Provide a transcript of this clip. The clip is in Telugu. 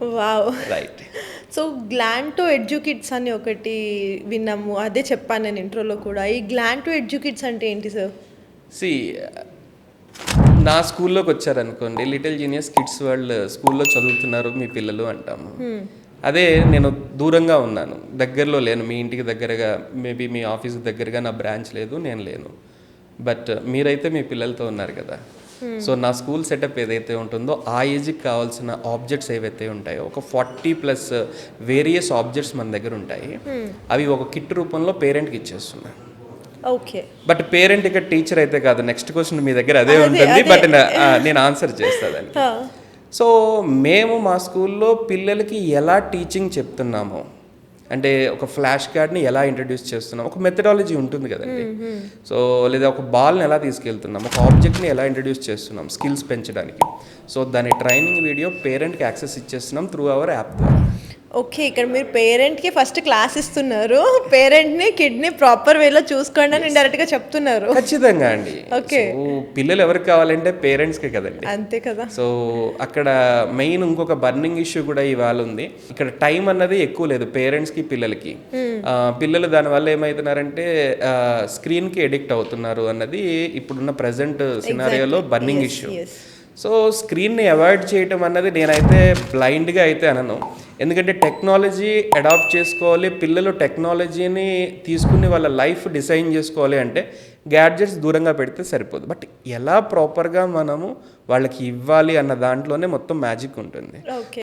Wow! Right. So, glad to EduKids అని ఒకటి విన్నాము. అదే చెప్పాను నేను ఇంట్రోలో కూడా. ఈ గ్లాడ్ టు ఎడ్యుకిడ్స్ అంటే ఏంటి సార్? సి నా స్కూల్లోకి వచ్చారనుకోండి, లిటిల్ జీనియస్ కిడ్స్ వరల్డ్ స్కూల్లో చదువుతున్నారు మీ పిల్లలు అంటాము. అదే నేను దూరంగా ఉన్నాను, దగ్గరలో లేను, మీ ఇంటికి దగ్గరగా, మేబీ మీ ఆఫీస్కి దగ్గరగా నా బ్రాంచ్ లేదు, నేను లేను. బట్ మీరైతే మీ పిల్లలతో ఉన్నారు కదా. సో నా స్కూల్ సెటప్ ఏదైతే ఉంటుందో ఆ ఏజ్కి కావాల్సిన ఆబ్జెక్ట్స్ ఏవైతే ఉంటాయో, ఒక 40+ వేరియస్ ఆబ్జెక్ట్స్ మన దగ్గర ఉంటాయి. అవి ఒక కిట్ రూపంలో పేరెంట్కి ఇచ్చేస్తున్నాను. ఓకే. బట్ పేరెంట్ ఇక్కడ టీచర్ అయితే కాదు. నెక్స్ట్ క్వశ్చన్ మీ దగ్గర అదే ఉంటుంది, బట్ నేను ఆన్సర్ చేస్తాను. సో మేము మా స్కూల్లో పిల్లలకి ఎలా టీచింగ్ చెప్తున్నామో, అంటే ఒక ఫ్లాష్ కార్డ్ని ఎలా ఇంట్రడ్యూస్ చేస్తున్నాం, ఒక మెథడాలజీ ఉంటుంది కదండి. సో లేదా ఒక బాల్ని ఎలా తీసుకెళ్తున్నాం, ఒక ఆబ్జెక్ట్ని ఎలా ఇంట్రడ్యూస్ చేస్తున్నాం స్కిల్స్ పెంచడానికి. సో దాని ట్రైనింగ్ వీడియో పేరెంట్కి యాక్సెస్ ఇచ్చేస్తున్నాం త్రూ అవర్ యాప్ ద్వారా. ఓకే, ఇక్కడ మీరు పేరెంట్కి ఫస్ట్ క్లాస్ ఇస్తున్నారు, పేరెంట్ని కిడ్ని ప్రాపర్ వేలో చూసుకోండి అని ఇండైరెక్ట్గా చెప్తున్నారు. ఖచ్చితంగా అండి. ఓకే. పిల్లలు ఎవరికి కావాలంటే పేరెంట్స్కే కదండి. అంతే కదా. సో అక్కడ మెయిన్ ఇంకొక బర్నింగ్ ఇష్యూ కూడా ఇవాళ ఉంది. ఇక్కడ టైం అన్నది ఎక్కువ లేదు పేరెంట్స్కి పిల్లలకి. పిల్లలు దానివల్ల ఏమవుతున్నారంటే స్క్రీన్కి ఎడిక్ట్ అవుతున్నారు అన్నది ఇప్పుడున్న ప్రజెంట్ సినారియోలో బర్నింగ్ ఇష్యూ. సో స్క్రీన్ని అవాయిడ్ చేయటం అన్నది నేనైతే బ్లైండ్గా అయితే అనను. ఎందుకంటే టెక్నాలజీ అడాప్ట్ చేసుకోవాలి, పిల్లలు టెక్నాలజీని తీసుకుని వాళ్ళ లైఫ్ డిజైన్ చేసుకోవాలి అంటే గ్యాడ్జెట్స్ దూరంగా పెడితే సరిపోదు. బట్ ఎలా ప్రాపర్గా మనము వాళ్ళకి ఇవ్వాలి అన్న దాంట్లోనే మొత్తం మ్యాజిక్ ఉంటుంది. ఓకే.